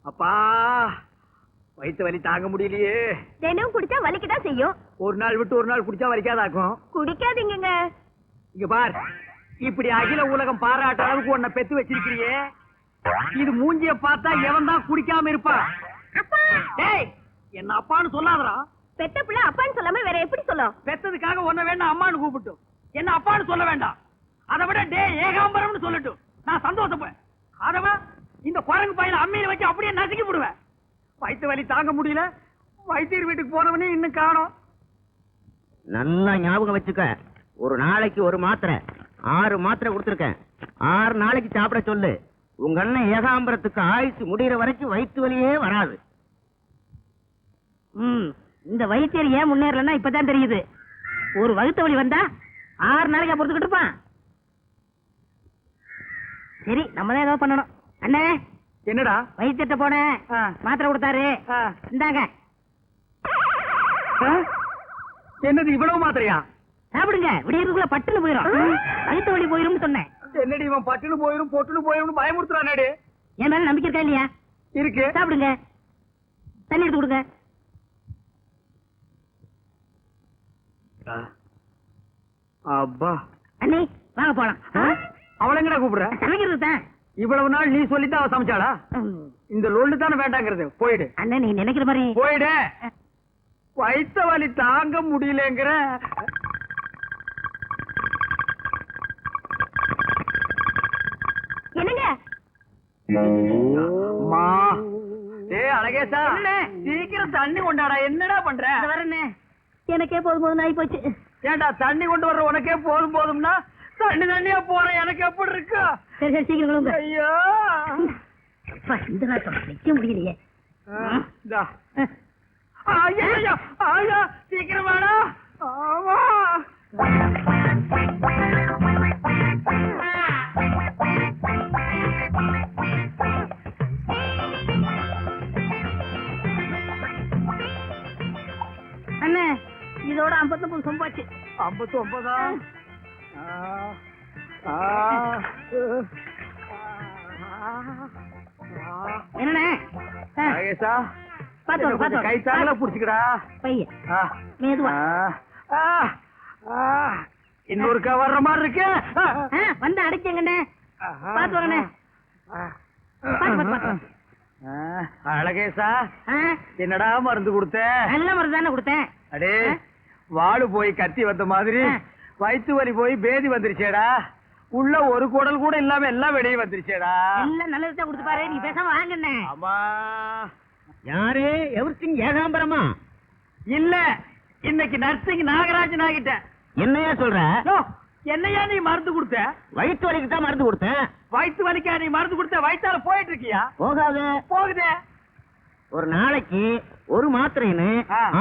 அப்பா வயிற்று வலி தாங்க முடியலையே. தினம் குடிச்சா வலிக்கதான் செய்யும். ஒரு நாள் விட்டு ஒரு நாள் குடிச்சா வலிக்காதாக்கும். குடிக்காதீங்க. இங்க பார், இப்படி அகில உலகம் பாராட்ட அளவுக்கு உன்னை பெத்து வச்சிருக்கிறியே, இது மூஞ்சிய பார்த்தா எவன் தான் குடிக்காம இருப்பான்? டேய், என்ன அப்பான்னு சொல்லாதடா. பெத்த பிள்ளை அப்பான்னு சொல்லாம வேற எப்படி சொல்லும்? பெத்ததுக்காக உன்னை வேண்டாம் அம்மான்னு கூப்பிட்டும், என்ன அப்பான்னு சொல்ல வேண்டாம். அதை விட டே ஏகாம்பரம்னு சொல்லட்டும், நான் சந்தோஷப்பேன். அதவ இந்த குரங்கு பையில அம்மியில வச்சு அப்படியே நசுக்கி விடுவேன். வயிற்று வலி தாங்க முடியல, வைத்தியர் வீட்டுக்கு போனவனே இன்னும் காணோம். நல்லா ஞாபகம் வச்சுக்க, ஒரு நாளைக்கு ஒரு மாத்திரை 6 மாத்திரை கொடுத்துருக்கேன். 6 நாளைக்கு சாப்பிட சொல்லு. உங்க அண்ணன் ஏகாம்பரத்துக்கு ஆயுசு முடிகிற வரைக்கும் வயிற்று வலியே வராது. இந்த வைத்தியர் ஏன் முன்னேறலன்னா இப்பதான் தெரியுது. ஒரு வகுத்த வலி வந்தா 6 நாளைக்கு பொறுத்துக்கிட்டு இருப்பான். சரி, நம்ம தான் ஏதோ பண்ணணும். அண்ணே, என்னடா? வைத்தியத்தை போனேன், மாத்திரை கொடுத்தாரு, இந்தாங்க. என்னது இவ்வளவு மாத்திரையா? சாப்பிடுங்க, விடியறதுக்குள்ள பட்டுன்னு போயிடும். வயிற்று வலி போயிரும் சொன்னேன். என்னடி இவன் பட்டுன்னு போயிரும் பொட்டுன்னு போயிரும் பயமுறுத்துறானே. என் மேல நம்பிக்கை இருக்கா இல்லையா? இருக்கு. சாப்பிடுங்க, தண்ணி எடுத்து கொடுங்க. அப்பா அண்ணே, வாங்க போலாம். அவளை எங்கடா கூப்பிடுற? சமைக்கிறது தான். இவ்வளவு நாள் நீ சொல்லித்தான் அவ சமைச்சாளா? இந்த லொல்லு தானே வேண்டாங்கிறது. போயிடு. அண்ணா, நீ நினைக்கிற மாதிரி போயிடு. வயிற்று வலி தாங்க முடியலங்கிற. என்னங்க? அம்மா, டேய் அழகேசா, சீக்கிரம் தண்ணி கொண்டாடா. என்னடா பண்ற? வரண்ணே, எனக்கே போதும் போதும் ஆகி போச்சு. ஏண்டா தண்ணி கொண்டு வர்ற உனக்கே போதும் போதும்னா தண்ணியா போற எனக்கு எப்படி இருக்கு? சரி சரி, சீக்கிரம் கொடுங்க. ஐயோ, இந்த நாட்டம் நிக்க முடியலையே. சீக்கிரம் வாடா. ஆமா, அண்ணே, இதோட 59 சொம்பாச்சு. 59. என்னண்ணே? கை தாங்களா புடிச்சுக்கடா பையன். மேதுவா இன்னொருக்கா வர்ற மாதிரி இருக்கு. வந்து அடைச்சங்கண்ணே, பாத்து வாங்கண்ணே. அழகேசா, என்னடா மருந்து கொடுத்த? நல்ல மருந்து தானே கொடுத்தேன். அடே, வாடு போய் கத்தி வந்த மாதிரி வயிற்று வலி போய் பேதி வந்துருச்சேடா. உள்ள ஒரு குடல் கூட இல்லாம எல்லாம் வெளியே வந்துருச்சேடா. எல்லாம் நல்லதுதான் கொடுத்து பாரு, நீ பேசாம வாங்கண்ணே. ஆமா. யாரு? எவர்சிங் ஏகாம்பரமா? இல்ல, இன்னைக்கு நர்சிங் நாகராஜன் ஆகிட்டேன். என்னையா சொல்ற? என்னையா நீ மருந்து கொடுத்த? வயிற்று வலிக்கு தான் மருந்து கொடுத்தேன். வயிற்று வலிக்கா நீ மருந்து கொடுத்த? வயிற்றால போயிட்டு இருக்கியா? போகாது. போகுதே. ஒரு நாளைக்கு ஒரு மாத்திரைன்னு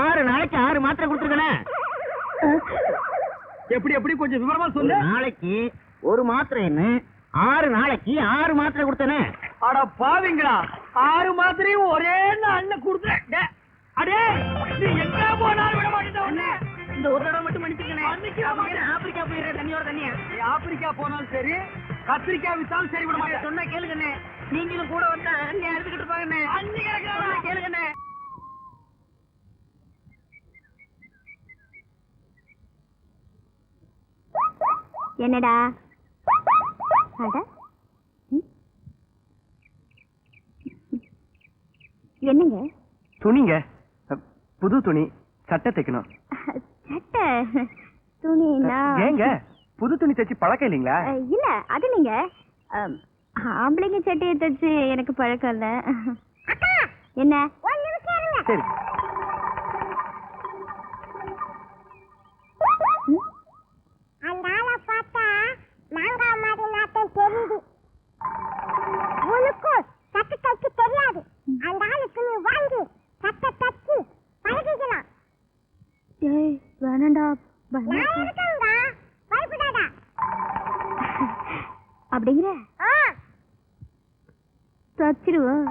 6 நாளைக்கு 6 மாத்திரை கொடுத்துருக்கேன். எப்படி எப்படி கொஞ்சம் விவரமா சொல்லு. நாளைக்கு ஒரு மாத்திரைன்னு 6 நாளைக்கு 6 மாத்திரை கொடுத்தேனே. அட பாவிங்களா, 6 மாத்திரையும் ஒரே நாள்ல கொடுத்த. அடே, நீ எங்க போனாலும் விட மாட்டேன். இந்த ஒரு தடவை மட்டும் மன்னிச்சுக்கண்ணே. ஆப்பிரிக்கா போயிடுற தண்ணியோட தண்ணியா. நீ ஆப்பிரிக்கா போனாலும் சரி, கத்திரிக்காய் வித்தாலும் சரி விட மாட்டேன். சொன்னா கேளுங்கண்ணே, நீங்களும் கூட வந்தா அண்ணி அறுத்துக்கிட்டு இருப்பாங்கண்ணே. கேளுங்கண்ணே. என்னடா? என்னங்க? துணிங்க, புது துணி, சட்டை தைக்கணும். சட்டை துணினா? ஏங்க, புது துணி தைச்சு பழக்கம் இல்லைங்களா? இல்ல, அது நீங்க ஆம்பளைங்க சட்டையை தைச்சு எனக்கு பழக்கம் இல்ல. என்ன? சரி. அந்த ஆளை பார்த்தா மாங்காய் மாதிரி நாட்டம் தெரியுது. உனக்கு சட்டை தைக்க தெரியாது. அந்த ஆளுக்கு நீ வாங்கி சட்டை தைச்சு பழகிக்கலாம். ஏய், வேணாண்டா. பயப்படாதா அப்படிங்கிற? தச்சிருவோம்.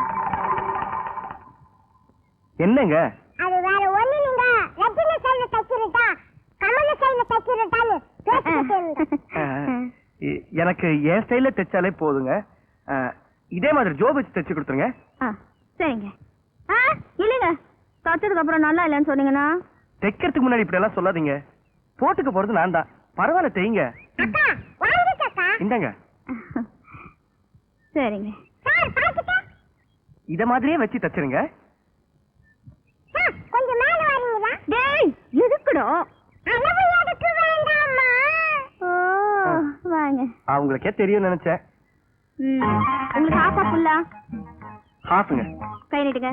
என்னங்க? அது வேற ஒண்ணு. நீங்க ரத்தின சைல தைக்கிறதா கமல சைல தைக்கிறதான்னு எனக்கு என் ஸ்டைல தைச்சாலே போதுங்க. இதே மாதிரி ஜோப் வச்சு தைச்சு கொடுத்துருங்க. சரிங்க. இல்லைங்க, தச்சதுக்கு அப்புறம் நல்லா இல்லைன்னு சொன்னீங்கன்னா தைக்கிறதுக்கு முன்னாடி இப்படி எல்லாம் சொல்லாதீங்க. போட்டுக்க போறது நான் தான். பரவாயில்ல, தைங்க. இந்தாங்க. சரிங்க. இத மாதிரியே வச்சு தச்சிருங்க. கொஞ்சம் மேல வரீங்களா? டேய், எதுக்குடா? அளவு எடுக்க வேண்டாமா? ஓ, வாங்க. அவங்களுக்கே தெரியும் நினைச்சேன். உங்களுக்கு ஹாஃபா ஃபுல்லா? ஹாஃப்ங்க. கை நீட்டுங்க.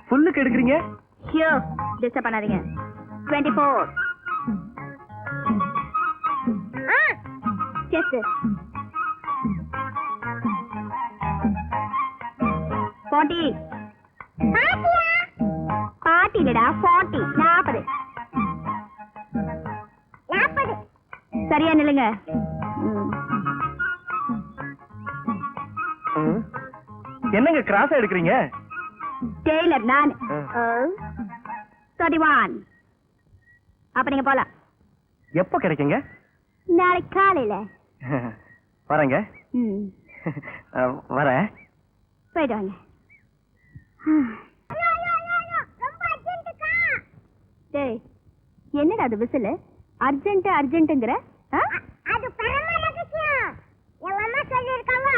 ஃபுல்லுக்கு எடுக்கிறீங்க? ஷியோ, டிஸ்டர்ப் பண்ணாதீங்க. 24. செஸ் 40. பாட்டி இல்லடா, 40. 40. சரியா நில்லுங்க. என்னங்க கிராஸா எடுக்கிறீங்க? டெய்லர் நான். 31. அப்ப நீங்க போலாம். எப்ப கிடைக்குங்க? நாளைக்கு காலையில. வரேங்க. வரேன். போயிட்டு வாங்க. டேய், என்னடா அது விசில்? அர்ஜென்ட் அர்ஜென்ட்ங்கற? அது பரம ரகசியம். எங்க அம்மா சொல்லிருக்காங்க,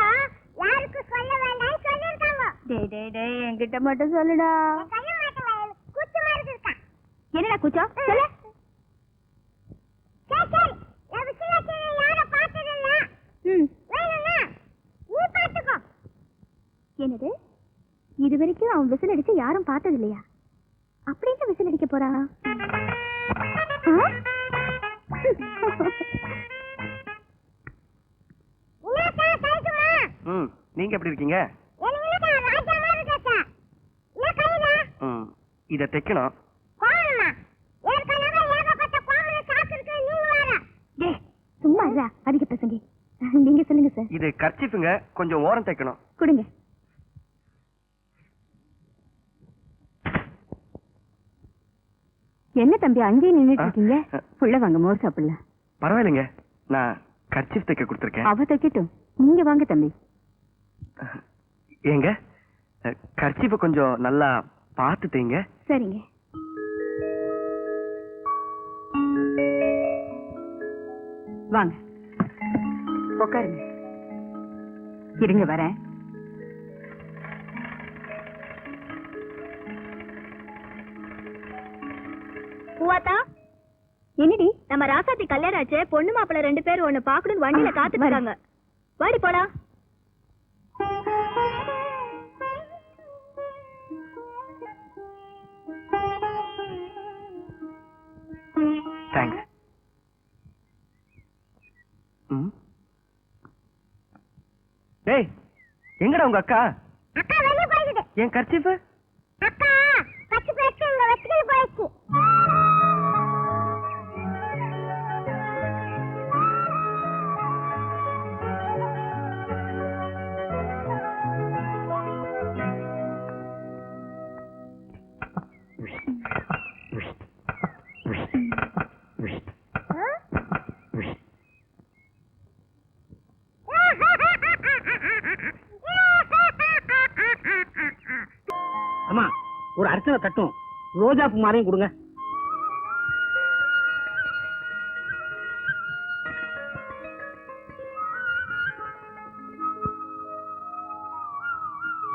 யாருக்கும் சொல்ல வேண்டாம்னு சொல்லிருக்காங்க. டேய் டேய் டேய், என்கிட்ட மட்டும் சொல்லுடா. சொல்ல மாட்டேன், கூச்ச மாதிரி இருக்கா. என்னடா கூச்சம்? சொல்லு. சரி சரி, நான் விசில் அடிச்சத யாரும் பார்த்தது இல்ல. வேணும்னா நீ பாத்துக்கோ. என்னது? இதுவரைக்கும் அவன் விசில் அடிச்சு யாரும் பார்த்தது இல்லையா? அப்படின்னு விசில் அடிக்க போறானா? நீங்க எப்படி இருக்கீங்க? இத தைக்கணும். சும்மா இல்ல, அதிக பிரசங்கி. நீங்க சொல்லுங்க சார். இது கர்ச்சீஃப்ங்க, கொஞ்சம் ஓரம் தைக்கணும். கொடுங்க. என்ன தம்பி அங்கேயே நின்னுட்டு இருக்கீங்க? உள்ள வாங்க, மோர் சாப்பிடலாம். பரவாயில்லைங்க, நான் கர்ச்சீஃப் தைக்க கொடுத்துருக்கேன். அவ தைக்கட்டும், நீங்க வாங்க தம்பி. ஏங்க, கர்ச்சீஃப கொஞ்சம் நல்லா பார்த்து தைங்க. சரிங்க. வாங்க உட்காருங்க. இருங்க வரேன். பூவாத்தா, என்னடி நம்ம ராசாத்தி கல்யாணம் ஆச்சு, பொண்ணு மாப்பிள்ள 2 பேரும் ஒண்ணு பாக்கணும் வண்டியில காத்துட்டு இருக்காங்க. வாடி போலாம். தேங்க்ஸ். டேய், எங்கடா உங்க அக்கா? அக்கா வெளிய போயிடுது. என் கர்ச்சீஃப்? அக்கா பச்சை பேச்சு இங்க வச்சிட்டு போயிடுச்சு. அம்மா, ஒரு அர்ச்சனை தட்டும் ரோஜா பூ மாலையும் கொடுங்க.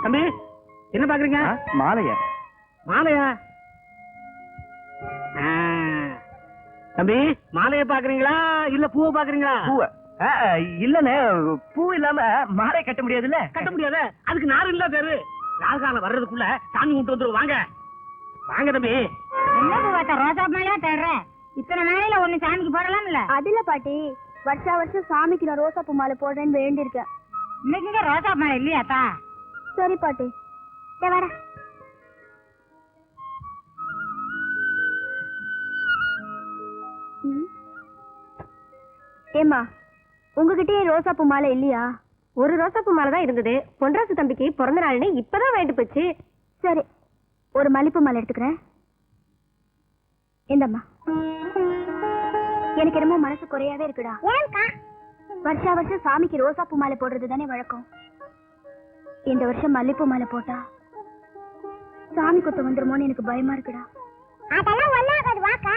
தம்பி, என்ன பாக்குறீங்க? மாலையா? மாலையா? தம்பி, மாலைய பாக்குறீங்களா இல்ல பூவை பாக்குறீங்களா? பூவ? இல்லண்ணே, பூ இல்லாம மாலை கட்ட முடியாதுல்ல. கட்ட முடியாத, அதுக்கு நார் இல்ல பேரு. ராகாலம் வர்றதுக்குள்ள சாமி கும்பிட்டு வந்துரும். வாங்க வாங்க தம்பி. என்ன பூவாத்தா ரோஜா மாலையா தேடுற? இத்தனை நாளையில ஒண்ணு சாமிக்கு போடலாம்ல? அதுல பாட்டி, வருஷா வருஷம் சாமிக்கு நான் ரோசா பூ மாலை போடுறேன்னு வேண்டியிருக்கேன். இன்னைக்கு ரோஜா மாலை இல்லையாத்தா? சரி பாட்டி, வர. ஏமா, உங்ககிட்டயே ரோசா பூ மாலை இல்லையா? ஒரு ரோசா பூ மாலை தான் இருந்தது. பொன்ராசு தம்பிக்கு பிறந்த நாள்னு இப்பதான் வாங்கிட்டு போச்சு. சரி, ஒரு மல்லிப்பூ மாலை எடுத்துக்கிறேன். இந்தம்மா. எனக்கு என்னமோ மனசு குறையாவே இருக்குடா. வருஷா வருஷம் சாமிக்கு ரோசா பூ மாலை போடுறது தானே வழக்கம். இந்த வருஷம் மல்லிப்பூ மாலை போட்டா சாமி குத்த வந்துருமோன்னு எனக்கு பயமா இருக்குடா. அதெல்லாம் ஒண்ணாகாது வாக்கா.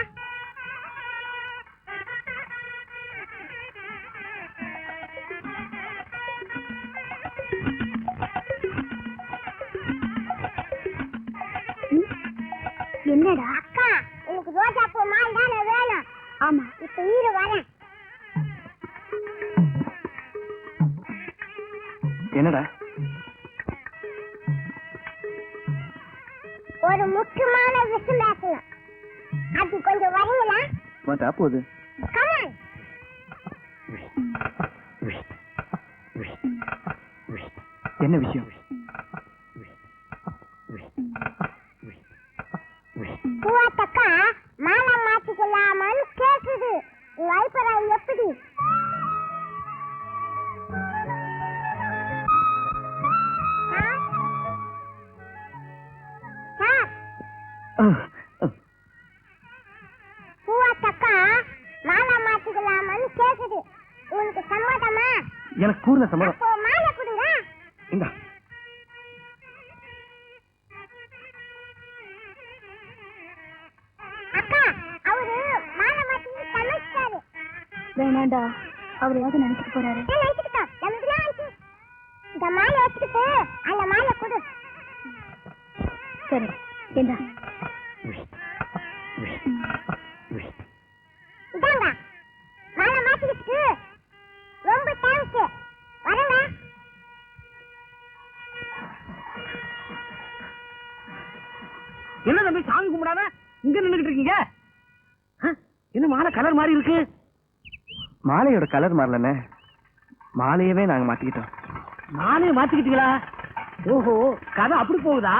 என்னடா அக்கா, எனக்கு ரோஜா பூ மாலை தானே வேணும். ஆமா, இப்ப ஈர வரேன். என்னடா? ஒரு முக்கியமான விஷயம் பேசணும். அது கொஞ்சம் வரீங்களா? வந்தா போகுது. கமான். என்ன விஷயம்? பூவாத்தக்கா மாலை மாத்திக்கலாமான்னு கேக்குது. வைப்பராய் எப்படி? பூவாத்தக்கா மாலை மாத்திக்கலாமான்னு கேக்குது. உனக்கு சம்மதமா? எனக்கு கூர்ந்த சம்மதம். அப்போ மாலை கொடுங்க. இந்தா. அக்கா, அவரு மாலை மாத்தி சமைச்சாரு. வேணாண்டா, அவர் ஏதாவது நினைச்சிட்டு போறாரு. நினைச்சுக்கிட்டோம், நமக்குலாம் ஆச்சு. இந்த மாலை வச்சுக்கிட்டு அந்த மாலை கொடு. சரி, ஏண்டா இதாங்க மாலை மாத்திக்கிட்டு. ரொம்ப தேங்க்ஸ். வரங்க. என்ன தம்பி சாமி கும்பிடாம இங்க நின்னுகிட்டு இருக்கீங்க? என்ன மாலை கலர் மாதிரி இருக்கு? மாலையோட கலர் மாறலண்ணே, மாலையவே நாங்க மாத்திக்கிட்டோம். மாலையை மாத்திக்கிட்டீங்களா? ஓஹோ, கதை அப்படி போகுதா?